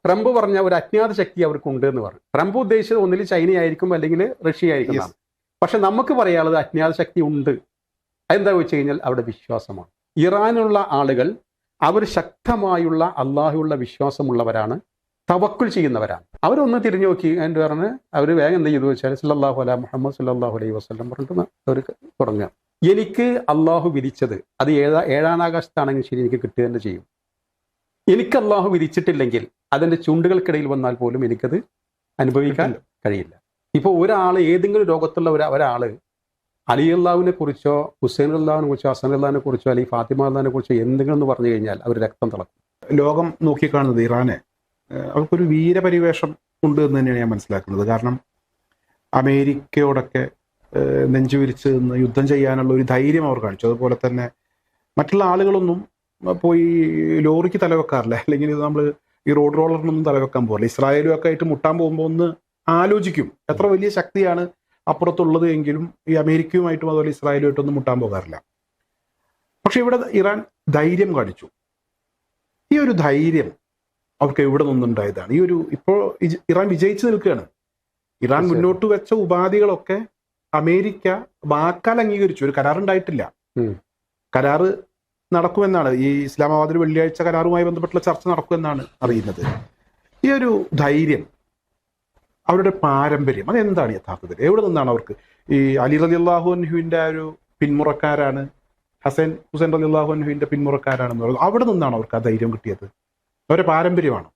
Trump പറഞ്ഞ ഒരു അജ്ഞാത ശക്തി അവർക്കുണ്ട് എന്ന് പറഞ്ഞു. ട്രംപ് ഉദ്ദേശിച്ചത് ഒന്നിൽ ചൈന ആയിരിക്കും അല്ലെങ്കിൽ റഷ്യ ആയിരിക്കും. പക്ഷെ നമുക്ക് പറയാനുള്ളത് അജ്ഞാത ശക്തി ഉണ്ട്. അതെന്താ വെച്ച് കഴിഞ്ഞാൽ അവിടെ വിശ്വാസമാണ്. ഇറാനുള്ള ആളുകൾ അവർ ശക്തമായുള്ള അള്ളാഹുള്ള വിശ്വാസമുള്ളവരാണ്, തവക്കുൽ ചെയ്യുന്നവരാണ്. അവരൊന്ന് തിരിഞ്ഞു നോക്കി എന്ന് പറഞ്ഞ് അവർ വേഗം എന്ത് ചെയ്തു വെച്ചാൽ സല്ലല്ലാഹു അലാ മുഹമ്മദ് സല്ലല്ലാഹു അലൈഹി വസല്ലം പറഞ്ഞിട്ട് അവർ തുടങ്ങുക. എനിക്ക് അള്ളാഹു വിധിച്ചത് അത് ഏഴാനാകാശത്താണെങ്കിൽ ശരി എനിക്ക് കിട്ടുക തന്നെ ചെയ്യും. എനിക്ക് അള്ളാഹു വിധിച്ചിട്ടില്ലെങ്കിൽ അതിൻ്റെ ചുണ്ടുകൾക്കിടയിൽ വന്നാൽ പോലും എനിക്കത് അനുഭവിക്കാൻ കഴിയില്ല. ഇപ്പോൾ ഒരാൾ ഏതെങ്കിലും ലോകത്തുള്ള ഒരാൾ അലി അള്ളാഹുവിനെ കുറിച്ചോ ഹുസൈൻ അള്ളാഹുവിനെ കുറിച്ചോ ഹസൻ അള്ളാഹിനെ കുറിച്ചോ അല്ലെങ്കിൽ ഫാത്തിമ അള്ളാഹിനെ കുറിച്ചോ എന്തെങ്കിലും എന്ന് പറഞ്ഞു കഴിഞ്ഞാൽ അവർ രക്തം തിളക്കും. ലോകം നോക്കിക്കാണുന്നത് ഇറാനെ അവർക്കൊരു വീരപരിവേഷം ഉണ്ട് എന്ന് തന്നെയാണ് ഞാൻ മനസ്സിലാക്കുന്നത്. കാരണം അമേരിക്കയോടൊക്കെ നെഞ്ചുവിരിച്ച് നിന്ന് യുദ്ധം ചെയ്യാനുള്ള ഒരു ധൈര്യം അവർ കാണിച്ചു. അതുപോലെ തന്നെ മറ്റുള്ള ആളുകളൊന്നും പോയി ലോറിക്ക് തലവെക്കാറില്ല, അല്ലെങ്കിൽ നമ്മൾ ഈ റോഡ് റോളറിനൊന്നും തലവെക്കാൻ പോകില്ല. ഇസ്രായേലും ഒക്കെ ആയിട്ട് മുട്ടാൻ പോകുമ്പോൾ ഒന്ന് ആലോചിക്കും എത്ര വലിയ ശക്തിയാണ് അപ്പുറത്തുള്ളത് എങ്കിലും ഈ അമേരിക്കയുമായിട്ടും അതുപോലെ ഇസ്രായേലുമായിട്ടൊന്നും മുട്ടാൻ പോകാറില്ല. പക്ഷെ ഇവിടെ ഇറാൻ ധൈര്യം കാണിച്ചു. ഈ ഒരു ധൈര്യം അവർക്ക് എവിടെ നിന്നുണ്ടായതാണ്? ഇപ്പോൾ ഇറാൻ വിജയിച്ചു നിൽക്കുകയാണ്. ഇറാൻ മുന്നോട്ട് വെച്ച ഉപാധികളൊക്കെ അമേരിക്ക വാക്കാൽ അംഗീകരിച്ചു. ഒരു കരാറുണ്ടായിട്ടില്ല. കരാറ് നടക്കുമെന്നാണ്, ഈ ഇസ്ലാമാബാദിൽ വെള്ളിയാഴ്ച കരാറുമായി ബന്ധപ്പെട്ടുള്ള ചർച്ച നടക്കുമെന്നാണ് അറിയുന്നത്. ഈ ഒരു ധൈര്യം, അവരുടെ പാരമ്പര്യം, അതെന്താണ് യഥാർത്ഥത്തിൽ? എവിടെ നിന്നാണ് അവർക്ക്? ഈ അലി റളിയല്ലാഹു അൻഹുവിന്റെ ഒരു പിന്മുറക്കാരാണ്, ഹുസൈൻ റളിയല്ലാഹു അൻഹുവിന്റെ പിന്മുറക്കാരാണെന്ന് പറയുന്നത്. അവിടെ നിന്നാണ് അവർക്ക് ആ ധൈര്യം കിട്ടിയത്? അവരുടെ പാരമ്പര്യമാണ്.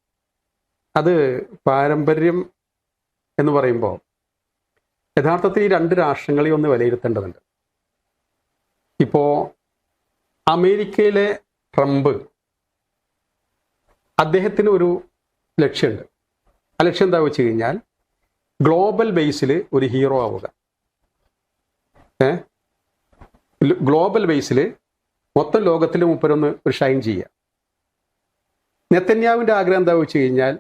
അത് പാരമ്പര്യം എന്ന് പറയുമ്പോൾ യഥാർത്ഥത്തിൽ ഈ രണ്ട് രാഷ്ട്രങ്ങളെ ഒന്ന് വിലയിരുത്തേണ്ടതുണ്ട്. ഇപ്പോൾ അമേരിക്കയിലെ ട്രംപ്, അദ്ദേഹത്തിന് ഒരു ലക്ഷ്യമുണ്ട്. ആ ലക്ഷ്യം എന്താ വെച്ച് കഴിഞ്ഞാൽ ഗ്ലോബൽ ബേസിൽ ഒരു ഹീറോ ആവുക. ഗ്ലോബൽ ബേസിൽ മൊത്തം ലോകത്തിൽ മൂപ്പരൊന്ന് ഒരു ഷൈൻ ചെയ്യുക. നെതന്യാഹുവിൻ്റെ ആഗ്രഹം എന്താ വെച്ച് കഴിഞ്ഞാൽ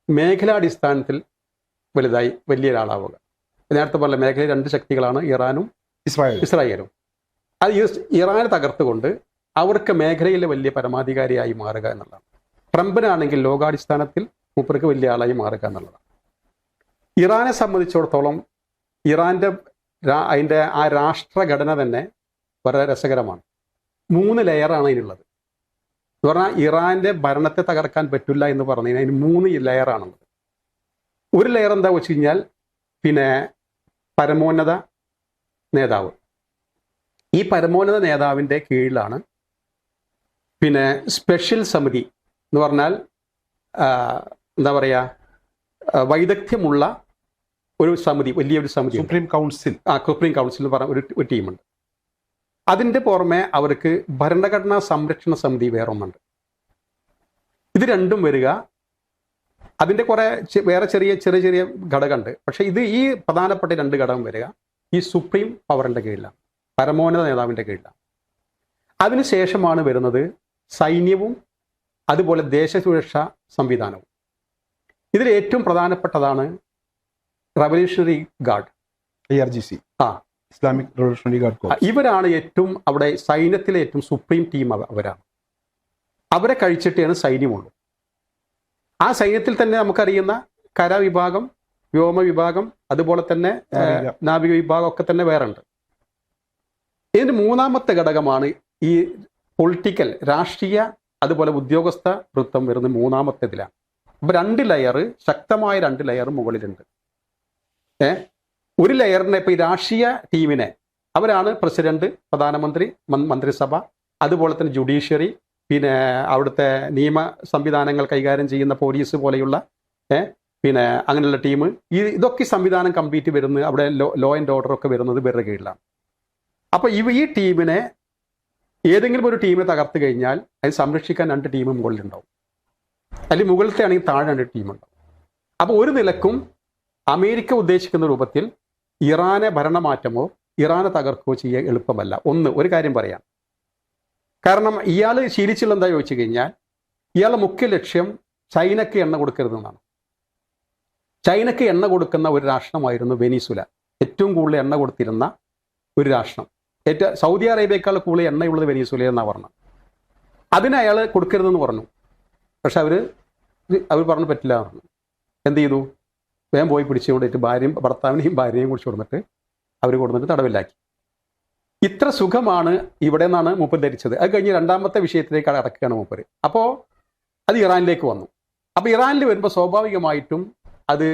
മേഖലാടിസ്ഥാനത്തിൽ വലിയ ഒരാളാവുക. നേരത്തെ പറഞ്ഞ മേഖലയിൽ രണ്ട് ശക്തികളാണ്, ഇറാനും ഇസ്രായേലും. അത് ഇറാനെ തകർത്തുകൊണ്ട് അവർക്ക് മേഖലയിലെ വലിയ പരമാധികാരിയായി മാറുക എന്നുള്ളതാണ്. ട്രംപിനാണെങ്കിൽ ലോകാടിസ്ഥാനത്തിൽ മൂപ്പർക്ക് വലിയ ആളായി മാറുക എന്നുള്ളതാണ്. ഇറാനെ സംബന്ധിച്ചിടത്തോളം അതിൻ്റെ ആ രാഷ്ട്രഘടന തന്നെ വളരെ രസകരമാണ്. 3 ലെയറാണ് അതിനുള്ളത്. എന്ന് പറഞ്ഞാൽ ഇറാന്റെ ഭരണത്തെ തകർക്കാൻ പറ്റില്ല എന്ന് പറഞ്ഞു കഴിഞ്ഞാൽ അതിന് 3 ലെയറാണുള്ളത്. ഒരു ലെയർ എന്താ വെച്ച് കഴിഞ്ഞാൽ പിന്നെ പരമോന്നത നേതാവ്. ഈ പരമോന്നത നേതാവിൻ്റെ കീഴിലാണ് പിന്നെ സ്പെഷ്യൽ സമിതി എന്ന് പറഞ്ഞാൽ എന്താ പറയുക, വൈദഗ്ധ്യമുള്ള ഒരു സമിതി, വലിയൊരു സമിതി, സുപ്രീം കൗൺസിൽ എന്ന് പറഞ്ഞ ഒരു ടീമുണ്ട്. അതിൻ്റെ പുറമെ അവർക്ക് ഭരണഘടനാ സംരക്ഷണ സമിതി വേറൊന്നുണ്ട്. ഇത് രണ്ടും വരിക, അതിൻ്റെ കുറേ വേറെ ചെറിയ ഘടകമുണ്ട്. പക്ഷേ ഈ പ്രധാനപ്പെട്ട 2 ഘടകം വരിക ഈ സുപ്രീം പവറിൻ്റെ കീഴിലാണ്, പരമോന്നത നേതാവിൻ്റെ കീഴിലാണ്. അതിനുശേഷമാണ് വരുന്നത് സൈന്യവും അതുപോലെ ദേശസുരക്ഷാ സംവിധാനവും. ഇതിൽ ഏറ്റവും പ്രധാനപ്പെട്ടതാണ് revolutionary guard, IRGC, Islamic revolutionary guard. ഇവരാണ് അവിടെ സൈന്യത്തിലെ ഏറ്റവും സുപ്രീം ടീം. അവരാണ്. അവരെ കഴിച്ചിട്ടാണ് സൈന്യമുള്ളൂ. ആ സൈന്യത്തിൽ തന്നെ നമുക്കറിയുന്ന കരവിഭാഗം, വ്യോമ വിഭാഗം, അതുപോലെ തന്നെ നാവിക വിഭാഗം ഒക്കെ തന്നെ വേറെ ഉണ്ട്. ഇതിന് 3ാമത്തെ ഘടകമാണ് ഈ പൊളിറ്റിക്കൽ, രാഷ്ട്രീയ, അതുപോലെ ഉദ്യോഗസ്ഥ വൃത്തം വരുന്ന 3ാമത്തേതിലാണ്. അപ്പൊ 2 ലെയർ, ശക്തമായ 2 ലെയർ മുകളിലുണ്ട്. ഒരു ലെയറിനെ ഇപ്പൊ ഈ രാഷ്ട്രീയ ടീമിനെ അവരാണ് പ്രസിഡന്റ്, പ്രധാനമന്ത്രി, മന്ത്രിസഭ, അതുപോലെ തന്നെ ജുഡീഷ്യറി, പിന്നെ അവിടുത്തെ നിയമ സംവിധാനങ്ങൾ കൈകാര്യം ചെയ്യുന്ന പോലീസ് പോലെയുള്ള പിന്നെ അങ്ങനെയുള്ള ടീം. ഇതൊക്കെ സംവിധാനം കംപ്ലീറ്റ് വരുന്നത് അവിടെ ലോ ആൻഡ് ഓർഡർ ഒക്കെ വരുന്നത് ഇവരുടെ കീഴിലാണ്. അപ്പോൾ ഈ ടീമിനെ ഏതെങ്കിലും ഒരു ടീമിനെ തകർത്ത് കഴിഞ്ഞാൽ അത് സംരക്ഷിക്കാൻ 2 ടീം മുകളിലുണ്ടാവും, അല്ലെങ്കിൽ മുകളിലത്തെ ആണെങ്കിൽ താഴെ 2 ടീമുണ്ടാവും. അപ്പോൾ ഒരു നിലക്കും അമേരിക്ക ഉദ്ദേശിക്കുന്ന രൂപത്തിൽ ഇറാനെ ഭരണമാറ്റമോ ഇറാനെ തകർക്കുകയോ ചെയ്യാൻ എളുപ്പമല്ല. ഒരു കാര്യം പറയാം. കാരണം ഇയാൾ ശീലിച്ചുള്ള എന്താ ചോദിച്ചു കഴിഞ്ഞാൽ ഇയാളുടെ മുഖ്യ ലക്ഷ്യം ചൈനയ്ക്ക് എണ്ണ കൊടുക്കരുതെന്നാണ്. ചൈനയ്ക്ക് എണ്ണ കൊടുക്കുന്ന ഒരു രാഷ്ട്രമായിരുന്നു വെനിസുല. ഏറ്റവും കൂടുതൽ എണ്ണ കൊടുത്തിരുന്ന ഒരു രാഷ്ട്രം. സൗദി അറേബ്യയേക്കാൾ കൂടുതൽ എണ്ണയുള്ളത് വെനിസുല എന്നാണ് പറഞ്ഞത്. അതിന് അയാൾ കൊടുക്കരുതെന്ന് പറഞ്ഞു. പക്ഷെ അവർ അവർ പറഞ്ഞു പറ്റില്ല എന്ന് പറഞ്ഞു. എന്ത് ചെയ്തു? വേഗം പോയി പിടിച്ചു കൊണ്ടിട്ട് ഭർത്താവിനെയും ഭാര്യയെയും കുറിച്ച് കൊടുത്തിട്ട് അവർ കൊടുത്തിട്ട് തടവിലാക്കി. ഇത്ര സുഖമാണ് ഇവിടെ നിന്നാണ് മൂപ്പർ ധരിച്ചത്. അത് കഴിഞ്ഞ് രണ്ടാമത്തെ വിഷയത്തിലേക്ക് അടക്കുകയാണ് മൂപ്പർ. അപ്പോൾ അത് ഇറാനിലേക്ക് വന്നു. അപ്പോൾ ഇറാനിൽ വരുമ്പോൾ സ്വാഭാവികമായിട്ടും അത്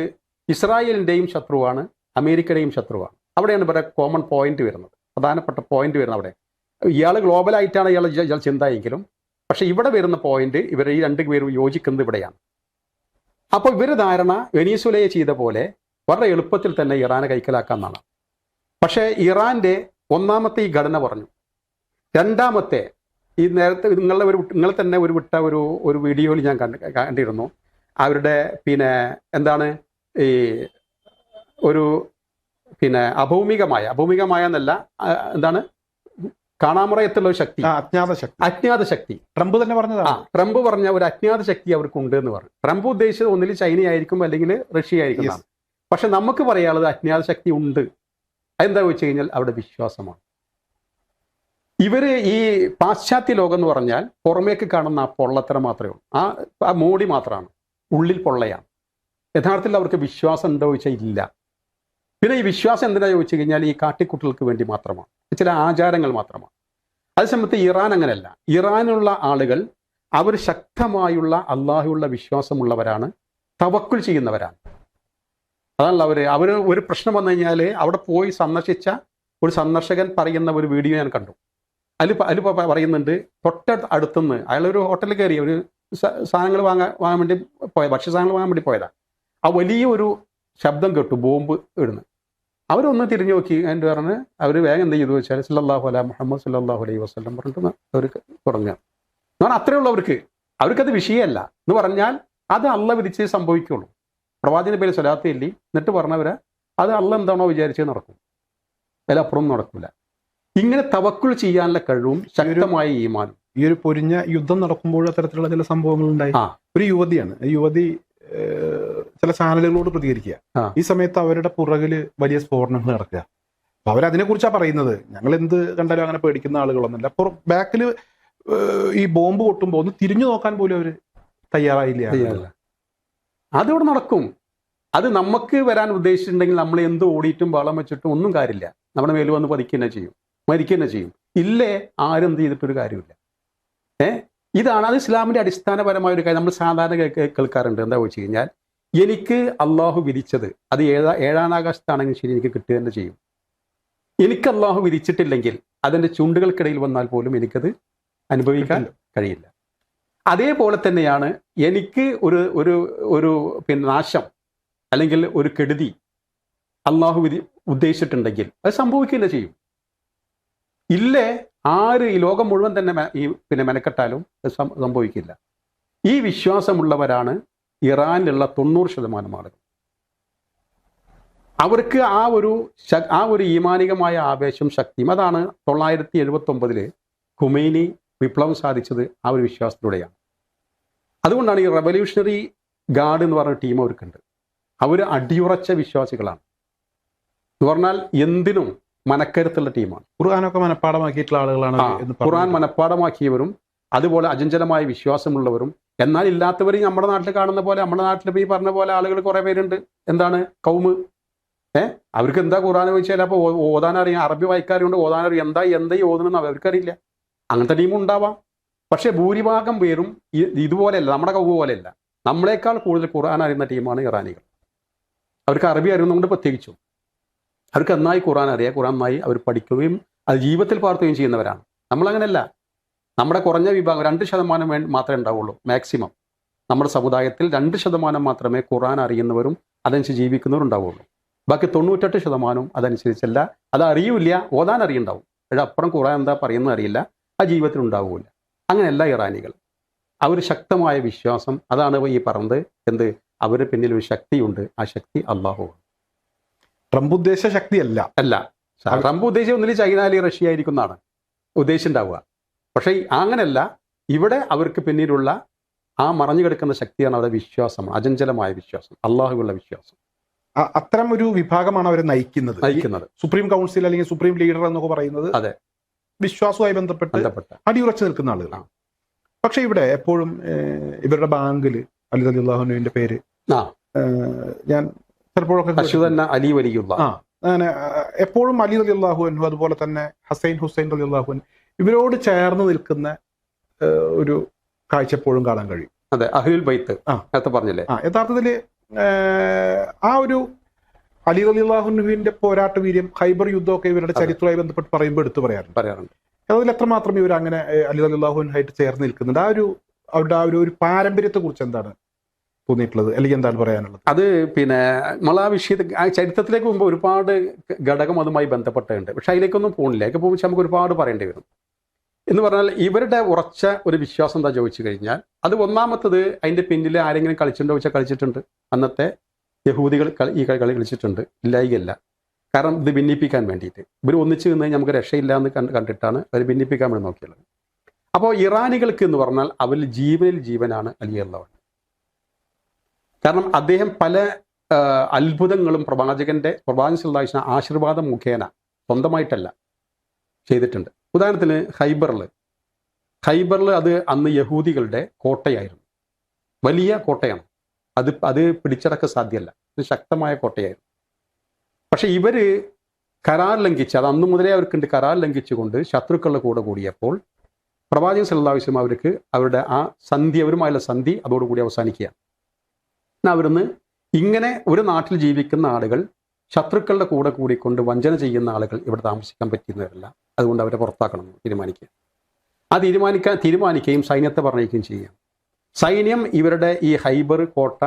ഇസ്രായേലിൻ്റെയും ശത്രുവാണ്, അമേരിക്കയുടെയും ശത്രുവാണ്. അവിടെയാണ് ഇവിടെ കോമൺ പോയിന്റ് വരുന്നത്, പ്രധാനപ്പെട്ട പോയിന്റ് വരുന്നത് അവിടെ. ഇയാൾ ഗ്ലോബലായിട്ടാണ് ഇയാൾ ചിന്തയെങ്കിലും, പക്ഷെ ഇവിടെ വരുന്ന പോയിന്റ് ഇവർ ഈ രണ്ട് പേരും യോജിക്കുന്നത് ഇവിടെയാണ്. അപ്പോൾ ഇവർ ധാരണ വെനീസുലയെ ചെയ്ത പോലെ വളരെ എളുപ്പത്തിൽ തന്നെ ഇറാനെ കൈക്കലാക്കാമെന്നാണ്. പക്ഷേ ഇറാന്റെ ഒന്നാമത്തെ ഈ ഘടന പറഞ്ഞു. രണ്ടാമത്തെ ഈ നേരത്തെ നിങ്ങൾ തന്നെ വിട്ട ഒരു വീഡിയോയിൽ ഞാൻ കണ്ടിരുന്നു. അവരുടെ എന്താണ് ഈ ഒരു അഭൗമികമായ എന്നല്ല, എന്താണ് കാണാമുറയത്തുള്ള ഒരു ശക്തി, അജ്ഞാത ശക്തി. ട്രംപ് തന്നെ പറഞ്ഞതാണ്. ട്രംപ് പറഞ്ഞ ഒരു അജ്ഞാത ശക്തി അവർക്ക് ഉണ്ട് എന്ന് പറഞ്ഞു. ട്രംപ് ഉദ്ദേശിച്ചത് ഒന്നിൽ ചൈന ആയിരിക്കും അല്ലെങ്കിൽ റഷ്യ ആയിരിക്കും. പക്ഷെ നമുക്ക് പറയാനുള്ളത് അജ്ഞാത ശക്തി ഉണ്ട്. അതെന്താ വെച്ച് കഴിഞ്ഞാൽ അവിടെ വിശ്വാസമാണ്. ഇവര് ഈ പാശ്ചാത്യ ലോകം എന്ന് പറഞ്ഞാൽ പുറമേക്ക് കാണുന്ന ആ പൊള്ളത്തരം മാത്രമേ ഉള്ളൂ, ആ മോടി മാത്രമാണ്, ഉള്ളിൽ പൊള്ളയാണ്. യഥാർത്ഥത്തിൽ അവർക്ക് വിശ്വാസം ഉണ്ടോ ചോദിച്ചാൽ ഇല്ല. പിന്നെ ഈ വിശ്വാസം എന്തിനാ ചോദിച്ചു കഴിഞ്ഞാൽ ഈ കാട്ടിക്കുട്ടികൾക്ക് വേണ്ടി മാത്രമാണ്, ചില ആചാരങ്ങൾ മാത്രമാണ്. അതേസമയത്ത് ഇറാൻ അങ്ങനെയല്ല. ഇറാനുള്ള ആളുകൾ അവർ ശക്തമായുള്ള അള്ളാഹുള്ള വിശ്വാസമുള്ളവരാണ്, തവക്കുൽ ചെയ്യുന്നവരാണ്. അതാണല്ലോ അവർ ഒരു പ്രശ്നം വന്നു കഴിഞ്ഞാൽ അവിടെ പോയി സന്ദർശിച്ച ഒരു സന്ദർശകൻ പറയുന്ന ഒരു വീഡിയോ ഞാൻ കണ്ടു. അതിൽ പറയുന്നുണ്ട്, അടുത്തുനിന്ന് അയാളൊരു ഹോട്ടലിൽ കയറി ഒരു സാധനങ്ങൾ വാങ്ങാൻ വേണ്ടി ഭക്ഷ്യസാധനങ്ങൾ വാങ്ങാൻ വേണ്ടി പോയതാണ്. ആ വലിയൊരു ശബ്ദം കേട്ടു, ബോംബ് ഇടുന്നു. അവരൊന്ന് തിരിഞ്ഞു നോക്കി. എൻ്റെ പറഞ്ഞ് അവർ വേഗം എന്ത് ചെയ്തു വെച്ചാൽ സല്ലല്ലാഹു അലൈഹി മുഹമ്മദ് സല്ലല്ലാഹു അലൈഹി വസല്ലം പറഞ്ഞിട്ട് അവർ തുടങ്ങുക. എന്ന് പറഞ്ഞാൽ അത്രേ ഉള്ളൂ അവർക്കത് വിഷയമല്ല എന്ന് പറഞ്ഞാൽ അത് അള്ളാഹ് വിധിച്ചേ സംഭവിക്കുള്ളൂ. പ്രവാചകന്റെ പേര് സ്വലാത്ത് ചൊല്ലി എന്നിട്ട് പറഞ്ഞവരെ അത് അള്ളാഹ് എന്താണോ വിചാരിച്ചേ നടക്കും, അതിലപ്പുറം നടക്കില്ല. ഇങ്ങനെ തവക്കുൽ ചെയ്യാനുള്ള കഴിവും ശക്തമായ ഈമാനും. ഈ ഒരു പൊരിഞ്ഞ യുദ്ധം നടക്കുമ്പോൾ അത്തരത്തിലുള്ള ചില സംഭവങ്ങൾ ഉണ്ടായി. ഒരു യുവതിയാണ്, യുവതി ചില ചാനലുകളോട് പ്രതികരിക്കുക. ഈ സമയത്ത് അവരുടെ പുറകില് വലിയ സ്ഫോടനങ്ങൾ നടക്കുക. അപ്പൊ അവരതിനെ കുറിച്ചാണ് പറയുന്നത്. ഞങ്ങൾ എന്ത് കണ്ടാലും അങ്ങനെ പേടിക്കുന്ന ആളുകളൊന്നുമല്ല. അപ്പോൾ ബാക്കിൽ ഈ ബോംബ് പൊട്ടുമ്പോൾ ഒന്ന് തിരിഞ്ഞു നോക്കാൻ പോലും അവര് തയ്യാറായില്ല. അതിവിടെ നടക്കും. അത് നമുക്ക് വരാൻ ഉദ്ദേശിച്ചിട്ടുണ്ടെങ്കിൽ നമ്മൾ എന്ത് ഓടിയിട്ടും വളം വെച്ചിട്ടും ഒന്നും കാര്യമില്ല. നമ്മുടെ മേൽ വന്ന് മരിക്കുക തന്നെ ചെയ്യും. ഇല്ലേ ആരെന്ത് ചെയ്തിട്ടൊരു കാര്യമില്ല. ഇതാണ് അത് ഇസ്ലാമിന്റെ അടിസ്ഥാനപരമായ ഒരു കാര്യം. നമ്മൾ സാധാരണ കേൾക്കാറുണ്ട്. എന്താ വെച്ച് കഴിഞ്ഞാൽ എനിക്ക് അള്ളാഹു വിധിച്ചത് അത് ഏഴാം ആകാശത്താണെങ്കിൽ ശരി എനിക്ക് കിട്ടുക തന്നെ ചെയ്യും. എനിക്ക് അള്ളാഹു വിധിച്ചിട്ടില്ലെങ്കിൽ അതിൻ്റെ ചുണ്ടുകൾക്കിടയിൽ വന്നാൽ പോലും എനിക്കത് അനുഭവിക്കാൻ കഴിയില്ല. അതേപോലെ തന്നെയാണ് എനിക്ക് ഒരു നാശം അല്ലെങ്കിൽ ഒരു കെടുതി അള്ളാഹു ഉദ്ദേശിച്ചിട്ടുണ്ടെങ്കിൽ അത് സംഭവിക്കുക ചെയ്യും. ഇല്ലേ ആര് ഈ ലോകം മുഴുവൻ തന്നെ മെനക്കെട്ടാലും അത് സംഭവിക്കില്ല. ഈ വിശ്വാസമുള്ളവരാണ് ഇറാനിലുള്ള 90% ആളുകൾ. അവർക്ക് ആ ഒരു ഈമാനികമായ ആവേശം ശക്തിയും അതാണ് 979 ഖുമൈനി വിപ്ലവം സാധിച്ചത് ആ ഒരു വിശ്വാസത്തിലൂടെയാണ്. അതുകൊണ്ടാണ് ഈ റവല്യൂഷണറി ഗാർഡ് എന്ന് പറഞ്ഞ ടീം അവർക്കുണ്ട്. അവർ അടിയുറച്ച വിശ്വാസികളാണ്. എന്ന് പറഞ്ഞാൽ എന്തിനും മനക്കരുത്തുള്ള ടീമാണ്. ഖുർആനൊക്കെ മനഃപ്പാടമാക്കിയിട്ടുള്ള ആളുകളാണ്. ഖുർആൻ മനഃപ്പാടമാക്കിയവരും അതുപോലെ അചഞ്ചലമായ വിശ്വാസമുള്ളവരും. എന്നാൽ ഇല്ലാത്തവർ നമ്മുടെ നാട്ടിൽ കാണുന്ന പോലെ, നമ്മുടെ നാട്ടിൽ ഈ പറഞ്ഞ പോലെ ആളുകൾ കുറെ പേരുണ്ട്. എന്താണ് കൗമ്, അവർക്ക് എന്താ ഖുർആൻ ചോദിച്ചാൽ അപ്പോൾ ഓതാനറിയാം, അറബി വായിക്കാറുണ്ട്, ഓതാനറിയാം, എന്താ ഈ ഓതണമെന്ന് അവർക്കറിയില്ല. അങ്ങനത്തെ ടീമും ഉണ്ടാവാം. പക്ഷെ ഭൂരിഭാഗം പേരും ഇതുപോലെയല്ല, നമ്മുടെ കൗമ് പോലെയല്ല. നമ്മളെക്കാൾ കൂടുതൽ ഖുർആൻ അറിയുന്ന ടീമാണ് ഇറാനികൾ. അവർക്ക് അറബി അറിയുന്നതുകൊണ്ട് പ്രത്യേകിച്ചും അവർക്ക് നന്നായി ഖുർആൻ അറിയാം. ഖുർആൻ നന്നായി അവർ പഠിക്കുകയും അത് ജീവിതത്തിൽ പകർത്തുകയും ചെയ്യുന്നവരാണ്. നമ്മളങ്ങനെയല്ല. നമ്മുടെ കുറഞ്ഞ വിഭാഗം 2% മാത്രമേ ഉണ്ടാവുള്ളൂ മാക്സിമം. നമ്മുടെ സമുദായത്തിൽ 2% മാത്രമേ ഖുർആൻ അറിയുന്നവരും അതനുസരിച്ച് ജീവിക്കുന്നവരും ഉണ്ടാവുള്ളൂ. ബാക്കി 98% അതനുസരിച്ചല്ല, അത് അറിയില്ല, ഓതാൻ അറിയുണ്ടാവും. പക്ഷേ അപ്പുറം ഖുർആൻ എന്താ പറയുന്നത് അറിയില്ല, ആ ജീവിതത്തിൽ ഉണ്ടാവില്ല. അങ്ങനെയല്ല ഇറാനികൾ. അവർ ശക്തമായ വിശ്വാസം, അതാണ് ഈ പറഞ്ഞത്. എന്ത്, അവരുടെ പിന്നിൽ ഒരു ശക്തിയുണ്ട്. ആ ശക്തി അള്ളാഹുവാണ്. ട്രംപ് ഉദ്ദേശ ശക്തിയല്ല. ട്രംപ് ഉദ്ദേശിച്ച ഒന്നിൽ ചൈന അല്ലെങ്കിൽ റഷ്യ ആയിരിക്കും എന്നാണ് ഉദ്ദേശിച്ചുണ്ടാവുക. പക്ഷേ അങ്ങനെയല്ല. ഇവിടെ അവർക്ക് പിന്നിലുള്ള ആ മറഞ്ഞു കിടക്കുന്ന ശക്തിയാണ് അവരുടെ വിശ്വാസം, അചഞ്ചലമായ വിശ്വാസം, അള്ളാഹുവിലുള്ള വിശ്വാസം. അത്തരം ഒരു വിഭാഗമാണ് അവരെ നയിക്കുന്നത്. സുപ്രീം കൗൺസിൽ അല്ലെങ്കിൽ സുപ്രീം ലീഡർ എന്നൊക്കെ പറയുന്നത് അതെ വിശ്വാസവുമായി ബന്ധപ്പെട്ട് അടിയുറച്ചു നിൽക്കുന്ന ആളുകളാണ്. പക്ഷെ ഇവിടെ എപ്പോഴും ഇവരുടെ ബാങ്കിൽ അലി റളിയല്ലാഹുവിന്റെ പേര്. ആ ഞാൻ ചിലപ്പോഴൊക്കെ അശ്വതന്ന അലി വലിയുള്ള അങ്ങനെ എപ്പോഴും അലി റളിയല്ലാഹു അൻഹു, അതുപോലെ തന്നെ ഹുസൈൻ റളിയല്ലാഹു അൻഹു, ഇവരോട് ചേർന്ന് നിൽക്കുന്ന ഒരു കാഴ്ച എപ്പോഴും കാണാൻ കഴിയും. അതെ, അഹ്ലുൽ ബൈത്ത് നേരത്തെ പറഞ്ഞില്ലേ. യഥാർത്ഥത്തില് ആ ഒരു അലി റളിയല്ലാഹു അൻഹുവിന്റെ പോരാട്ട വീര്യം, ഖൈബർ യുദ്ധമൊക്കെ ഇവരുടെ ചരിത്രവുമായി ബന്ധപ്പെട്ട് പറയുമ്പോൾ എടുത്തു പറയാറുണ്ട്. അതിൽ എത്രമാത്രം ഇവർ അങ്ങനെ അലി റളിയല്ലാഹു അൻഹുവായിട്ട് ചേർന്ന് നിൽക്കുന്നുണ്ട്? അവരുടെ ആ ഒരു പാരമ്പര്യത്തെ കുറിച്ച് എന്താണ് തോന്നിയിട്ടുള്ളത്, അല്ലെങ്കിൽ എന്താണ് പറയാനുള്ളത്? അത് പിന്നെ നമ്മൾ ആ വിഷയത്തിൽ ആ ചരിത്രത്തിലേക്ക് പോകുമ്പോൾ ഒരുപാട് ഘടകം അതുമായി ബന്ധപ്പെട്ടുണ്ട്. പക്ഷെ അതിലേക്കൊന്നും പോകുന്നില്ല. അതിലേക്ക് പോകുമ്പോൾ നമുക്ക് ഒരുപാട് പറയേണ്ടി വരും. എന്ന് പറഞ്ഞാൽ ഇവരുടെ ഉറച്ച ഒരു വിശ്വാസം എന്താ ചോദിച്ചു കഴിഞ്ഞാൽ, അത് ഒന്നാമത്തത് അതിന്റെ പിന്നിൽ ആരെങ്കിലും കളിച്ചിട്ടുണ്ടോ വെച്ചാൽ കളിച്ചിട്ടുണ്ട്. അന്നത്തെ യഹൂദികൾ ഈ കളി കളിച്ചിട്ടുണ്ട്, ഇല്ലായികയല്ല. കാരണം ഇത് ഭിന്നിപ്പിക്കാൻ വേണ്ടിയിട്ട് ഇവർ ഒന്നിച്ച് നിന്ന് നമുക്ക് രക്ഷയില്ല എന്ന് കണ്ടിട്ടാണ് അവർ ഭിന്നിപ്പിക്കാൻ വേണ്ടി നോക്കിയുള്ളത്. അപ്പോൾ ഇറാനികൾക്ക് എന്ന് പറഞ്ഞാൽ അവരിൽ ജീവനിൽ ജീവനാണ് അലി അള്ളാഹു. കാരണം അദ്ദേഹം പല അത്ഭുതങ്ങളും പ്രവാചകൻ സല്ലല്ലാഹു അലൈഹി വസല്ലം ആശീർവാദം മുഖേന സ്വന്തമായിട്ടല്ല ചെയ്തിട്ടുണ്ട്. ഉദാഹരണത്തിന് ഖൈബറിൽ അത് അന്ന് യഹൂദികളുടെ കോട്ടയായിരുന്നു, വലിയ കോട്ടയാണ്. അത് പിടിച്ചടക്കാൻ സാധ്യമല്ല, ഇത് ശക്തമായ കോട്ടയായിരുന്നു. പക്ഷെ ഇവര് കരാർ ലംഘിച്ച്, അത് അന്ന് മുതലേ അവർക്കുണ്ട്, കരാർ ലംഘിച്ചുകൊണ്ട് ശത്രുക്കളുടെ കൂടെ കൂടിയപ്പോൾ പ്രവാചകൻ സല്ലല്ലാഹു അലൈഹി വസല്ലം അവർക്ക് അവരുടെ ആ സന്ധി, അവരുമായുള്ള സന്ധി അതോടുകൂടി അവസാനിക്കുകയാണ്. അവിടുന്ന് ഇങ്ങനെ ഒരു നാട്ടിൽ ജീവിക്കുന്ന ആളുകൾ ശത്രുക്കളുടെ കൂടെ കൂടിക്കൊണ്ട് വഞ്ചന ചെയ്യുന്ന ആളുകൾ ഇവിടെ താമസിക്കാൻ പറ്റുന്നവരല്ല, അതുകൊണ്ട് അവരെ പുറത്താക്കണം എന്ന് തീരുമാനിക്കുക. ആ തീരുമാനിക്കുകയും സൈന്യത്തെ പറഞ്ഞേക്കുകയും ചെയ്യുക. സൈന്യം ഇവരുടെ ഈ ഖൈബർ കോട്ട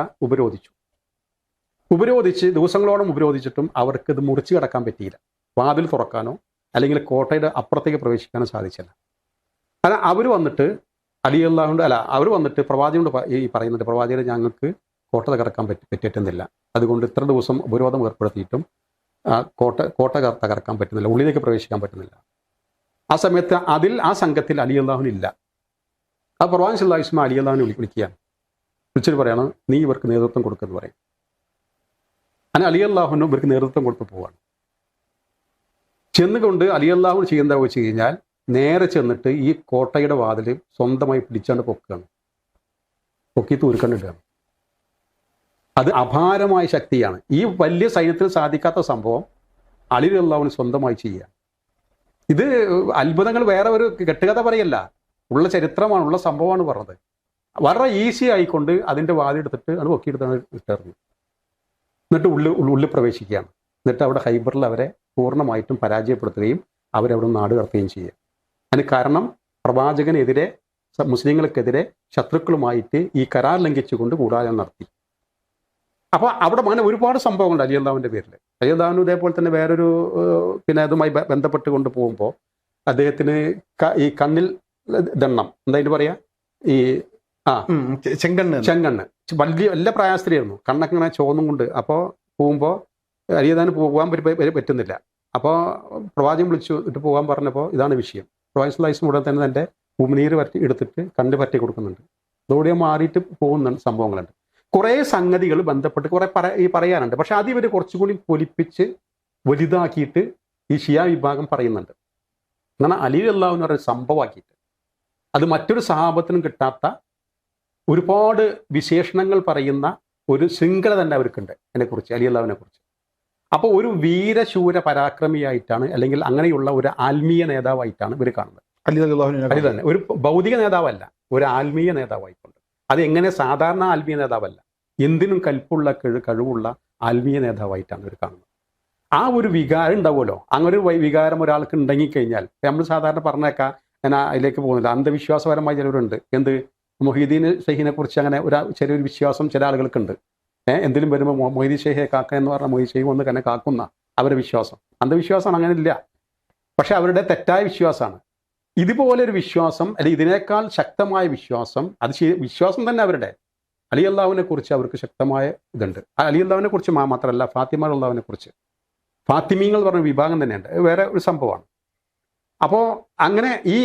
ഉപരോധിച്ച് ദിവസങ്ങളോളം ഉപരോധിച്ചിട്ടും അവർക്ക് ഇത് മുറിച്ചു കടക്കാൻ പറ്റിയില്ല. വാതിൽ തുറക്കാനോ അല്ലെങ്കിൽ കോട്ടയുടെ അപ്പുറത്തേക്ക് പ്രവേശിക്കാനോ സാധിച്ചില്ല. കാരണം അവർ വന്നിട്ട് അവർ വന്നിട്ട് പ്രവാചകനോട് ഈ പറയുന്നുണ്ട്, പ്രവാചകരെ ഞങ്ങൾക്ക് കോട്ട തകർക്കാൻ പറ്റിയിട്ടെന്നില്ല, അതുകൊണ്ട് ഇത്ര ദിവസം ഉപരോധം ഏർപ്പെടുത്തിയിട്ടും കോട്ട തകർക്കാൻ പറ്റുന്നില്ല, ഉള്ളിലേക്ക് പ്രവേശിക്കാൻ പറ്റുന്നില്ല. ആ സമയത്ത് ആ സംഘത്തിൽ അലി അള്ളാഹുവിനില്ല. ആ പ്രവാചകൻ സല്ലല്ലാഹു അലൈഹി വസല്ലം അലി അള്ളാഹുവിനെ വിളിക്കുകയാണ്. വിളിച്ചിട്ട് പറയാണ്, നീ ഇവർക്ക് നേതൃത്വം കൊടുക്കുമെന്ന് പറയും. അങ്ങനെ അലി അള്ളാഹുവിനും ഇവർക്ക് നേതൃത്വം കൊടുത്ത് പോവാണ്. ചെന്നുകൊണ്ട് അലി അള്ളാഹു ചെയ്യുന്നതാ വെച്ച് കഴിഞ്ഞാൽ നേരെ ചെന്നിട്ട് ഈ കോട്ടയുടെ വാതിൽ സ്വന്തമായി പിടിച്ചാണ്ട് പൊക്കി തൂർക്കണ്ടിടുകയാണ്. അത് അപാരമായ ശക്തിയാണ്. ഈ വലിയ സൈന്യത്തിൽ സാധിക്കാത്ത സംഭവം അലി അള്ളാഹുവിന് സ്വന്തമായി ചെയ്യുക. ഇത് അത്ഭുതങ്ങൾ വേറെ ഒരു കെട്ടുകഥ പറയല്ല, ഉള്ള ചരിത്രമാണ്, ഉള്ള സംഭവമാണ് പറഞ്ഞത്. വളരെ ഈസി ആയിക്കൊണ്ട് അതിൻ്റെ വാതിലെടുത്തിട്ട് അത് പൊക്കിയെടുത്താണ് ഇട്ടെറിഞ്ഞു. എന്നിട്ട് ഉള്ളിൽ പ്രവേശിക്കുകയാണ്. എന്നിട്ട് അവിടെ ഖൈബറിൽ അവരെ പൂർണ്ണമായിട്ടും പരാജയപ്പെടുത്തുകയും അവരവിടെ നാട് കടത്തുകയും ചെയ്യുക. അതിന് കാരണം പ്രവാചകനെതിരെ, മുസ്ലിങ്ങൾക്കെതിരെ ശത്രുക്കളുമായിട്ട് ഈ കരാർ ലംഘിച്ചുകൊണ്ട് കൂടാരം നടത്തി. അപ്പോൾ അവിടെ അങ്ങനെ ഒരുപാട് സംഭവങ്ങളുണ്ട് അലി അള്ളാഹുവിൻ്റെ പേരിൽ. അലി അള്ളാഹുവിന് ഇതേപോലെ തന്നെ വേറൊരു അതുമായി ബന്ധപ്പെട്ട് കൊണ്ട് പോകുമ്പോൾ അദ്ദേഹത്തിന് ഈ കണ്ണിൽ ദണ്ണം, എന്തായാലും പറയാ, ഈ ചെങ്കണ്ണ് വലിയ പ്രയാസത്തിലായിരുന്നു. കണ്ണൊക്കെ ഇങ്ങനെ ചോന്നും കൊണ്ട്. അപ്പോൾ പോകുമ്പോൾ അലി അള്ളാഹുവിന് പോകാൻ പറ്റുന്നില്ല. അപ്പോൾ പ്രവാചകൻ വിളിച്ചിട്ട് പോകാൻ പറഞ്ഞപ്പോൾ ഇതാണ് വിഷയം. പ്രവാചകൻ സല്ലല്ലാഹു അലൈഹി വസല്ലം ഉടൻ തന്നെ തൻ്റെ ഉമിനീര് എടുത്തിട്ട് കണ്ണ് പറ്റി കൊടുക്കുന്നുണ്ട്. അതോടെ മാറിയിട്ട് പോകുന്ന സംഭവങ്ങളുണ്ട്. കുറേ സംഗതികൾ ബന്ധപ്പെട്ട് കുറേ പറയാനുണ്ട്. പക്ഷെ അത് ഇവർ കുറച്ചുകൂടി പൊലിപ്പിച്ച് വലുതാക്കിയിട്ട് ഈ ഷിയ വിഭാഗം പറയുന്നുണ്ട്. അങ്ങനെ അലി അള്ളാഹു എന്ന് പറയുന്ന സംഭവമാക്കിയിട്ട് അത് മറ്റൊരു സഹാബത്തിനും കിട്ടാത്ത ഒരുപാട് വിശേഷണങ്ങൾ പറയുന്ന ഒരു ശൃംഖല തന്നെ അവർക്കുണ്ട് അതിനെക്കുറിച്ച്, അലി അള്ളാഹുവിനെ കുറിച്ച്. അപ്പോൾ ഒരു വീരശൂര പരാക്രമിയായിട്ടാണ്, അല്ലെങ്കിൽ അങ്ങനെയുള്ള ഒരു ആത്മീയ നേതാവായിട്ടാണ് ഇവർ കാണുന്നത്. അലി തന്നെ ഒരു ഭൗതിക നേതാവല്ല, ഒരു ആത്മീയ നേതാവായിക്കൊണ്ട്. അത് എങ്ങനെ സാധാരണ ആത്മീയ നേതാവല്ല, എന്തിനും കൽപ്പുള്ള കഴിവുള്ള ആത്മീയ നേതാവായിട്ടാണ് ഇവർ കാണുന്നത്. ആ ഒരു വികാരം ഉണ്ടാവുമല്ലോ, അങ്ങനെ ഒരു വികാരം ഒരാൾക്ക് ഉണ്ടെങ്കിക്കഴിഞ്ഞാൽ, നമ്മൾ സാധാരണ പറഞ്ഞേക്കാം, ഞാൻ അതിലേക്ക് പോകുന്നില്ല, അന്ധവിശ്വാസപരമായ ചിലവരുണ്ട്. എന്ത് മൊഹീദ്ദീൻ ഷെയ്ഖിനെ കുറിച്ച് അങ്ങനെ ചെറിയൊരു വിശ്വാസം ചില ആളുകൾക്കുണ്ട്. എന്തെങ്കിലും വരുമ്പോൾ മൊഹീദ്ദീൻ ഷെയ്ഖെ കാക്ക എന്ന് പറഞ്ഞാൽ മൊഹീദ് ഷെയ്ഖ് വന്ന് തന്നെ കാക്കുന്ന അവരുടെ വിശ്വാസം, അന്ധവിശ്വാസമാണ്, അങ്ങനെ ഇല്ല. പക്ഷെ അവരുടെ തെറ്റായ വിശ്വാസമാണ്. ഇതുപോലെ ഒരു വിശ്വാസം, അല്ലെങ്കിൽ ഇതിനേക്കാൾ ശക്തമായ വിശ്വാസം, അത് വിശ്വാസം തന്നെ അവരുടെ അലി അള്ളാഹുവിനെ കുറിച്ച് അവർക്ക് ശക്തമായ ഇതുണ്ട്. അലി അള്ളാഹുവിനെ കുറിച്ച് മാത്രമല്ല, ഫാത്തിമ അള്ളാഹുവിനെ കുറിച്ച്, ഫാത്തിമീങ്ങൾ പറഞ്ഞ വിഭാഗം തന്നെയുണ്ട്, വേറെ ഒരു സംഭവമാണ്. അപ്പോൾ അങ്ങനെ ഈ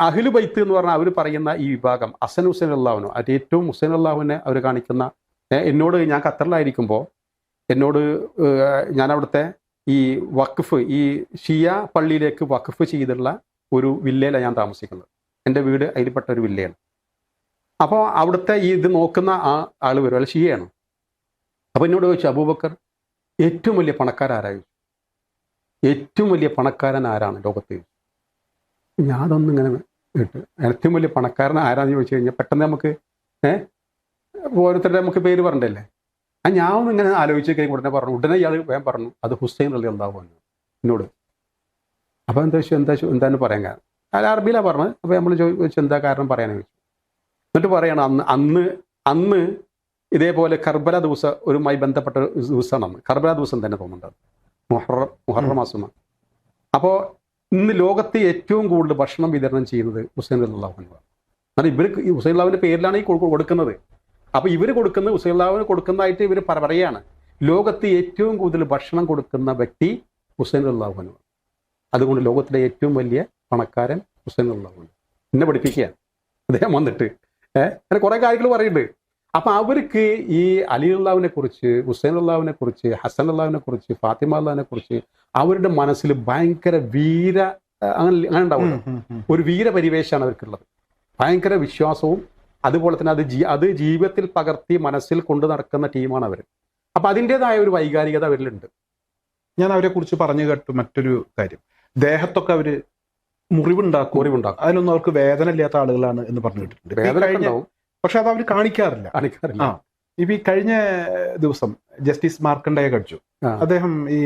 അഹ്ലു ബൈത്ത് എന്ന് പറഞ്ഞാൽ അവർ പറയുന്ന ഈ വിഭാഗം ഹസൻ ഹുസൈൻ അള്ളാഹുവിനോ, അത് ഏറ്റവും ഹുസൈൻ അള്ളാഹുവിനെ അവർ കാണിക്കുന്ന, എന്നോട്, ഞാൻ ഖത്തറിലായിരിക്കുമ്പോൾ എന്നോട്, ഞാൻ അവിടുത്തെ ഈ വഖഫ്, ഈ ഷിയ പള്ളിയിലേക്ക് വഖഫ് ചെയ്തിട്ടുള്ള ഒരു വില്ലയിലാണ് ഞാൻ താമസിക്കുന്നത്. എൻ്റെ വീട് അതിൽപ്പെട്ട ഒരു വില്ലയാണ്. അപ്പോൾ അവിടുത്തെ ഈ ഇത് നോക്കുന്ന ആ ആൾ വരും, അല്ല ഷിയയാണ്. അപ്പോൾ എന്നോട് ചോദിച്ചു, അബൂബക്കർ ഏറ്റവും വലിയ പണക്കാരാരായി, ഏറ്റവും വലിയ പണക്കാരൻ ആരാണ് ലോകത്ത്? ഞാനൊന്നും ഇങ്ങനെ കേട്ട് ഏറ്റവും വലിയ പണക്കാരൻ ആരാന്ന് ചോദിച്ചു കഴിഞ്ഞാൽ പെട്ടെന്ന് നമുക്ക് ഓരോരുത്തരുടെ നമുക്ക് പേര് പറഞ്ഞില്ലേ. ഞാൻ ഒന്നും ഇങ്ങനെ ആലോചിച്ച് കഴിഞ്ഞ ഉടനെ പറഞ്ഞു, ഉടനെ ഇയാൾ വേഗം പറഞ്ഞു അത് ഹുസൈൻ റളിയല്ലാഹു അൻഹു എന്നോട്. അപ്പോൾ എന്താന്ന് പറയാൻ കാരണം അയാൾ അറബിയിലാണ് പറഞ്ഞത്. അപ്പോൾ നമ്മൾ ചോദിച്ചു എന്താ കാരണം പറയാനെന്ന് ചോദിച്ചു. എന്നിട്ട് പറയണം, അന്ന് ഇതേപോലെ കർബല ദിവസം ഒരുമായി ബന്ധപ്പെട്ട ദിവസമാണ്. അന്ന് കർബല ദിവസം തന്നെ തോന്നുന്നുണ്ട്, മുഹറം മാസമാണ്. അപ്പോൾ ഇന്ന് ലോകത്ത് ഏറ്റവും കൂടുതൽ ഭക്ഷണം വിതരണം ചെയ്യുന്നത് ഹുസൈൻ റളിയല്ലാഹു അൻഹു ആണ്. എന്നാൽ ഇവർക്ക് ഈ ഹുസൈൻ റളിയല്ലാഹുവിൻ്റെ പേരിലാണ് ഈ കൊടുക്കുന്നത്. അപ്പോൾ ഇവർ കൊടുക്കുന്നത് ഹുസൈൻ റളിയല്ലാഹുവിന് കൊടുക്കുന്നതായിട്ട് ഇവർ പറയുകയാണ്, ലോകത്ത് ഏറ്റവും കൂടുതൽ ഭക്ഷണം കൊടുക്കുന്ന വ്യക്തി ഹുസൈൻ റളിയല്ലാഹു അൻഹു ആണ്. അതുകൊണ്ട് ലോകത്തിലെ ഏറ്റവും വലിയ പണക്കാരൻ ഹുസൈൻ റളിയല്ലാഹു അൻഹു എന്നെ പഠിപ്പിക്കുകയാണ് അദ്ദേഹം വന്നിട്ട്. അങ്ങനെ കുറേ കാര്യങ്ങൾ പറയുന്നുണ്ട്. അപ്പം അവർക്ക് ഈ അലി റളിയല്ലാഹുവിനെ കുറിച്ച്, ഹുസൈൻ റളിയല്ലാഹുവിനെ കുറിച്ച്, ഹസൻ റളിയല്ലാഹുവിനെ കുറിച്ച്, ഫാത്തിമ റളിയല്ലാഹുവിനെ കുറിച്ച് അവരുടെ മനസ്സിൽ ഭയങ്കര അങ്ങനെ ഉണ്ടാവുമല്ലോ, ഒരു വീരപരിവേശമാണ് അവർക്കുള്ളത്. ഭയങ്കര വിശ്വാസവും അതുപോലെ തന്നെ അത് ജീവിതത്തിൽ പകർത്തി മനസ്സിൽ കൊണ്ടു നടക്കുന്ന ടീമാണ് അവർ. അപ്പം അതിൻ്റെതായ ഒരു വൈകാരികത അവരിലുണ്ട്. ഞാൻ അവരെ കുറിച്ച് പറഞ്ഞു കേട്ടു മറ്റൊരു കാര്യം, ദേഹത്തൊക്കെ അവര് മുറിവുണ്ടാക്കും. അതിനൊന്നും അവർക്ക് വേദന ഇല്ലാത്ത ആളുകളാണ് എന്ന് പറഞ്ഞു കേട്ടിട്ടുണ്ട്. വേദന ഉണ്ടാവും, പക്ഷെ അത് അവർ കാണിക്കാറില്ല. ഇപ്പൊ ഈ കഴിഞ്ഞ ദിവസം ജസ്റ്റിസ് മാർക്കണ്ടയെ കഴിച്ചു. അദ്ദേഹം ഈ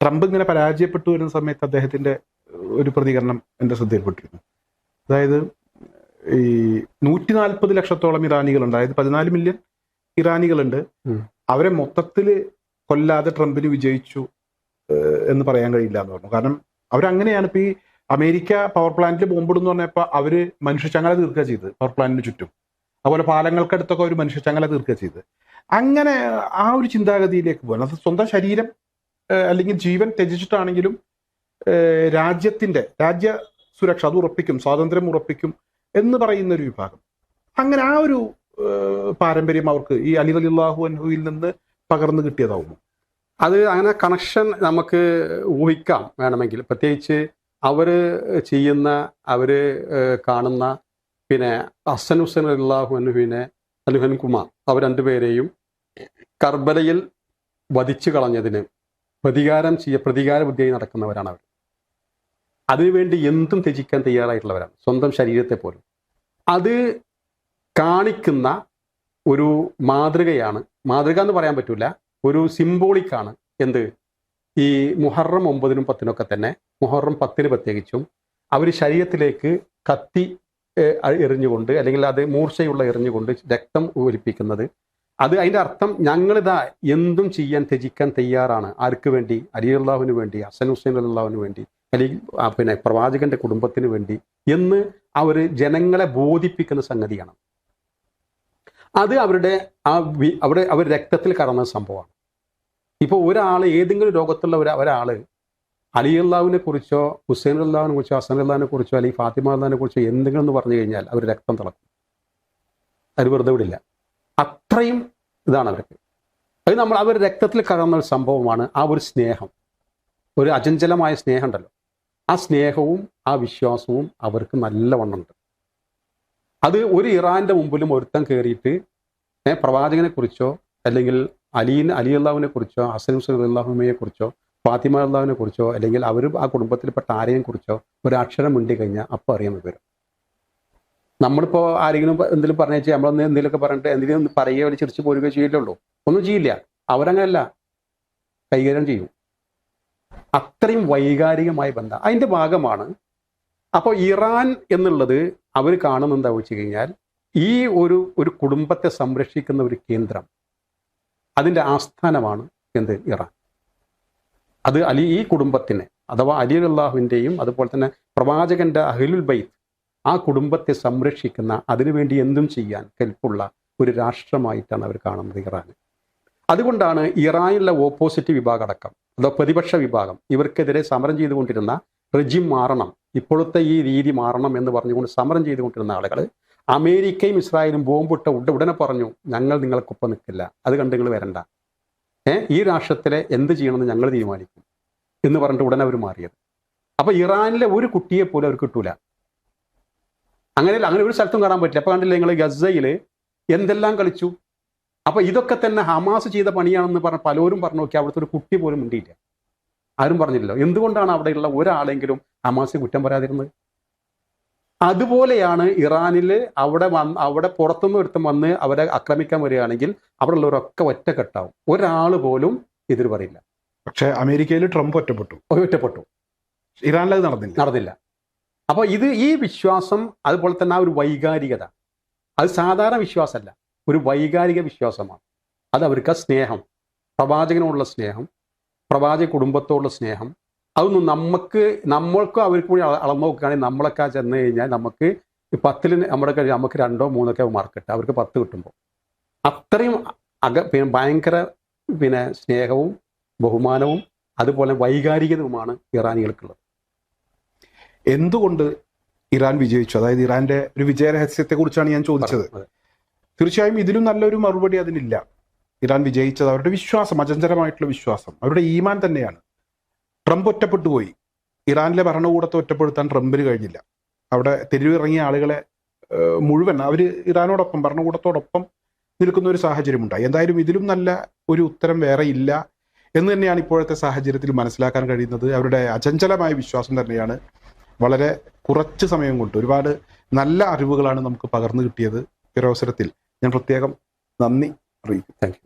ട്രംപ് ഇങ്ങനെ പരാജയപ്പെട്ടു വരുന്ന സമയത്ത് അദ്ദേഹത്തിന്റെ ഒരു പ്രതികരണം എന്റെ ശ്രദ്ധയിൽപ്പെട്ടിരുന്നു. അതായത് ഈ 140 ലക്ഷത്തോളം ഇറാനികളുണ്ട്, അതായത് 14 മില്യൺ ഇറാനികളുണ്ട്. അവരെ മൊത്തത്തിൽ കൊല്ലാതെ ട്രംപിന് വിജയിച്ചു എന്ന് പറയാൻ കഴിയില്ല എന്ന് പറഞ്ഞു. കാരണം അവരങ്ങനെയാണ്. ഇപ്പൊ ഈ അമേരിക്ക പവർ പ്ലാന്റിൽ ബോംബിടുന്ന് പറഞ്ഞപ്പോൾ അവര് മനുഷ്യച്ചങ്ങല തീർക്കുക ചെയ്ത് പവർ പ്ലാന്റിന് ചുറ്റും. അതുപോലെ പാലങ്ങൾക്കടുത്തൊക്കെ ഒരു മനുഷ്യച്ചങ്ങല തീർക്കുക ചെയ്ത്. അങ്ങനെ ആ ഒരു ചിന്താഗതിയിലേക്ക് പോകണം. അത് സ്വന്തം ശരീരം അല്ലെങ്കിൽ ജീവൻ ത്യജിച്ചിട്ടാണെങ്കിലും രാജ്യ സുരക്ഷ അത് ഉറപ്പിക്കും, സ്വാതന്ത്ര്യം ഉറപ്പിക്കും എന്ന് പറയുന്ന ഒരു വിഭാഗം. അങ്ങനെ ആ ഒരു പാരമ്പര്യം അവർക്ക് ഈ അലി റളിയല്ലാഹു അൻഹുവിൽ നിന്ന് പകർന്നു കിട്ടിയതാവുന്നു. അത് അങ്ങനെ കണക്ഷൻ നമുക്ക് ഊഹിക്കാം വേണമെങ്കിൽ. പ്രത്യേകിച്ച് അവർ ചെയ്യുന്ന, അവർ കാണുന്ന, പിന്നെ ഹസൻ ഹുസൈൻ റളിയല്ലാഹു അൻഹുവിനെ കുമാർ അവർ രണ്ടുപേരെയും കർബലയിൽ വധിച്ചു കളഞ്ഞതിന് പ്രതികാര ബുദ്ധിയായി നടക്കുന്നവരാണ് അവർ. അതിനുവേണ്ടി എന്തും ത്യജിക്കാൻ തയ്യാറായിട്ടുള്ളവരാണ്, സ്വന്തം ശരീരത്തെ പോലും. അത് കാണിക്കുന്ന ഒരു മാതൃകയാണ്. മാതൃക എന്ന് പറയാൻ പറ്റില്ല, ഒരു സിംബോളിക്കാണ്. എന്ത് ഈ മുഹറം 9-നും 10-നൊക്കെ തന്നെ, മുഹറം 10-ന് പ്രത്യേകിച്ചും അവർ ശരീരത്തിലേക്ക് കത്തി എറിഞ്ഞുകൊണ്ട്, അല്ലെങ്കിൽ അത് മൂർച്ചയുള്ള എറിഞ്ഞുകൊണ്ട് രക്തം ഒലിപ്പിക്കുന്നത്. അത് അതിൻ്റെ അർത്ഥം ഞങ്ങളിതാ എന്തും ത്യജിക്കാൻ തയ്യാറാണ്. ആർക്ക് വേണ്ടി? അലി റളിയല്ലാഹുവിന് വേണ്ടി, ഹസൻ ഹുസൈൻ റളിയല്ലാഹുവിന് വേണ്ടി, അല്ലെങ്കിൽ പിന്നെ പ്രവാചകന്റെ കുടുംബത്തിന് വേണ്ടി എന്ന് അവർ ജനങ്ങളെ ബോധിപ്പിക്കുന്ന സംഗതിയാണ്. അത് അവർ രക്തത്തിൽ കടന്ന സംഭവമാണ്. ഇപ്പോൾ ഒരാൾ, ഏതെങ്കിലും ലോകത്തുള്ള ഒരാൾ അലി റളിയല്ലാഹുവിനെ കുറിച്ചോ ഹുസൈൻ റളിയല്ലാഹുവിനെ കുറിച്ചോ ഹസൻ റളിയല്ലാഹുവിനെ കുറിച്ചോ അല്ലെങ്കിൽ ഫാത്തിമ റളിയല്ലാഹുവിനെ കുറിച്ചോ എന്തെങ്കിലും എന്ന് പറഞ്ഞു കഴിഞ്ഞാൽ അവർ രക്തം തിളക്കും. അത് വെറുതെ വിടില്ല. അത്രയും ഇതാണ് അവർക്ക്. അത് അവർ രക്തത്തിൽ കടന്ന ഒരു സംഭവമാണ്. ആ ഒരു സ്നേഹം, ഒരു അചഞ്ചലമായ സ്നേഹം ഉണ്ടല്ലോ, ആ സ്നേഹവും ആ വിശ്വാസവും അവർക്ക് നല്ലവണ്ണമുണ്ട്. അത് ഒരു ഇറാന്റെ മുമ്പിലും ഒരുത്തം കയറിയിട്ട് പ്രവാചകനെ കുറിച്ചോ അല്ലെങ്കിൽ അലി റളിയല്ലാഹുവിനെ കുറിച്ചോ ഹസൻ ഹുസൈൻ റളിയല്ലാഹുവിനെ കുറിച്ചോ ഫാത്തിമ റളിയല്ലാഹുവിനെ കുറിച്ചോ അല്ലെങ്കിൽ അവർ ആ കുടുംബത്തിൽപ്പെട്ട ആരെയും കുറിച്ചോ ഒരു അക്ഷരം മിണ്ടി കഴിഞ്ഞാൽ അപ്പോൾ അറിയാൻ വരും. നമ്മളിപ്പോൾ ആരെങ്കിലും എന്തെങ്കിലും പറഞ്ഞു നമ്മളൊന്ന് എന്തെങ്കിലുമൊക്കെ പറഞ്ഞിട്ട് എന്തെങ്കിലും ഒന്ന് പറയുകയോ ഒരു ചിരിച്ചു പോരുകയോ ചെയ്യില്ലുള്ളൂ, ഒന്നും ചെയ്യില്ല. അവരങ്ങനെയല്ല, കൈകാര്യം ചെയ്യും. അത്രയും വൈകാരികമായ ബന്ധം അതിൻ്റെ ഭാഗമാണ്. അപ്പോൾ ഇറാൻ എന്നുള്ളത് അവർ കാണുന്നത് എന്താ വെച്ച് കഴിഞ്ഞാൽ ഈ ഒരു കുടുംബത്തെ സംരക്ഷിക്കുന്ന ഒരു കേന്ദ്രം, അതിൻ്റെ ആസ്ഥാനമാണ് എന്ത്? ഇറാൻ. അത് ഈ കുടുംബത്തിനെ, അഥവാ അലി റളിയല്ലാഹുവിൻ്റെയും അതുപോലെ തന്നെ പ്രവാചകന്റെ അഹ്ലുൽ ബൈത്ത്, ആ കുടുംബത്തെ സംരക്ഷിക്കുന്ന, അതിനുവേണ്ടി എന്തും ചെയ്യാൻ കെൽപ്പുള്ള ഒരു രാഷ്ട്രമായിട്ടാണ് അവർ കാണുന്നത് ഇറാൻ. അതുകൊണ്ടാണ് ഇറാനിലെ ഓപ്പോസിറ്റ് വിഭാഗം അടക്കം, അതോ പ്രതിപക്ഷ വിഭാഗം, ഇവർക്കെതിരെ സമരം ചെയ്തുകൊണ്ടിരുന്ന റെജിം മാറണം, ഇപ്പോഴത്തെ ഈ രീതി മാറണം എന്ന് പറഞ്ഞുകൊണ്ട് സമരം ചെയ്തുകൊണ്ടിരുന്ന ആളുകൾ അമേരിക്കയും ഇസ്രായേലും ബോംബിട്ട ഉടനെ പറഞ്ഞു, ഞങ്ങൾ നിങ്ങൾക്കൊപ്പം നിൽക്കില്ല, അത് കണ്ട് നിങ്ങൾ വരണ്ട, ഈ രാഷ്ട്രത്തിലെ എന്ത് ചെയ്യണമെന്ന് ഞങ്ങൾ തീരുമാനിക്കും എന്ന് പറഞ്ഞിട്ട് ഉടനെ അവർ മാറിയത്. അപ്പോൾ ഇറാനിലെ ഒരു കുട്ടിയെ പോലും അവർക്ക് കിട്ടൂല. അങ്ങനെയല്ല, അങ്ങനെ ഒരു സ്ഥലത്തും കാണാൻ പറ്റില്ല. അപ്പൊ കണ്ടില്ല നിങ്ങൾ ഗസയിൽ എന്തെല്ലാം കളിച്ചു. അപ്പൊ ഇതൊക്കെ തന്നെ ഹമാസ് ചെയ്ത പണിയാണെന്ന് പറഞ്ഞ പലരും പറഞ്ഞു നോക്കി, അവിടുത്തെ ഒരു കുട്ടി പോലും മിണ്ടിയില്ല, ആരും പറഞ്ഞില്ലല്ലോ. എന്തുകൊണ്ടാണ് അവിടെയുള്ള ഒരാളെങ്കിലും ഹമാസിനെ കുറ്റം പറയാതിരുന്നത്? അതുപോലെയാണ് ഇറാനിൽ അവിടെ പുറത്തുനിന്ന് ഒരുത്തം വന്ന് അവരെ ആക്രമിക്കാൻ വരികയാണെങ്കിൽ അവിടെ ഉള്ളവരൊക്കെ ഒറ്റക്കെട്ടാവും, ഒരാൾ പോലും എതിര് പറയില്ല. പക്ഷെ അമേരിക്കയിൽ ട്രംപ് ഒറ്റപ്പെട്ടു, ഇറാനിൽ അത് നടന്നില്ല. അപ്പൊ ഈ വിശ്വാസം, അതുപോലെ തന്നെ ആ ഒരു വൈകാരികത, അത് സാധാരണ വിശ്വാസമല്ല, ഒരു വൈകാരിക വിശ്വാസമാണ്. അത് അവർക്ക് ആ സ്നേഹം, പ്രവാചകനോടുള്ള സ്നേഹം, പ്രവാചക കുടുംബത്തോടുള്ള സ്നേഹം, അതൊന്നും നമ്മൾക്കും അവർക്കും കൂടി അളന്നു നോക്കുകയാണെങ്കിൽ നമ്മളൊക്കെ ചെന്ന് കഴിഞ്ഞാൽ നമുക്ക് 10 നമുക്ക് 2 3 മാർക്ക് കിട്ടും, അവർക്ക് 10 കിട്ടുമ്പോൾ അത്രയും ഭയങ്കര സ്നേഹവും ബഹുമാനവും അതുപോലെ വൈകാരികതയുമാണ് ഇറാനികൾക്കുള്ളത്. എന്തുകൊണ്ട് ഇറാൻ വിജയിച്ചു? അതായത് ഇറാന്റെ ഒരു വിജയരഹസ്യത്തെ കുറിച്ചാണ് ഞാൻ ചോദിച്ചത്. തീർച്ചയായും ഇതിലും നല്ലൊരു മറുപടി അതിനില്ല. ഇറാൻ വിജയിച്ചത് അവരുടെ വിശ്വാസം, അചഞ്ചലമായിട്ടുള്ള വിശ്വാസം, അവരുടെ ഈമാൻ തന്നെയാണ്. ട്രംപ് ഒറ്റപ്പെട്ടു പോയി. ഇറാനിലെ ഭരണകൂടത്തെ ഒറ്റപ്പെടുത്താൻ ട്രംപിന് കഴിഞ്ഞില്ല. അവിടെ തെരുവിറങ്ങിയ ആളുകളെ മുഴുവൻ അവർ ഇറാനോടൊപ്പം, ഭരണകൂടത്തോടൊപ്പം നിൽക്കുന്ന ഒരു സാഹചര്യം ഉണ്ടായി. എന്തായാലും ഇതിലും നല്ല ഒരു ഉത്തരം വേറെ ഇല്ല എന്ന് തന്നെയാണ് ഇപ്പോഴത്തെ സാഹചര്യത്തിൽ മനസ്സിലാക്കാൻ കഴിയുന്നത്. അവരുടെ അചഞ്ചലമായ വിശ്വാസം തന്നെയാണ് വളരെ കുറച്ച് സമയം കൊണ്ട് ഒരുപാട് നല്ല അറിവുകളാണ് നമുക്ക് പകർന്നു കിട്ടിയത്. ഈ അവസരത്തിൽ ഞാൻ പ്രത്യേകം നന്ദി അറിയിക്കും. Thank you.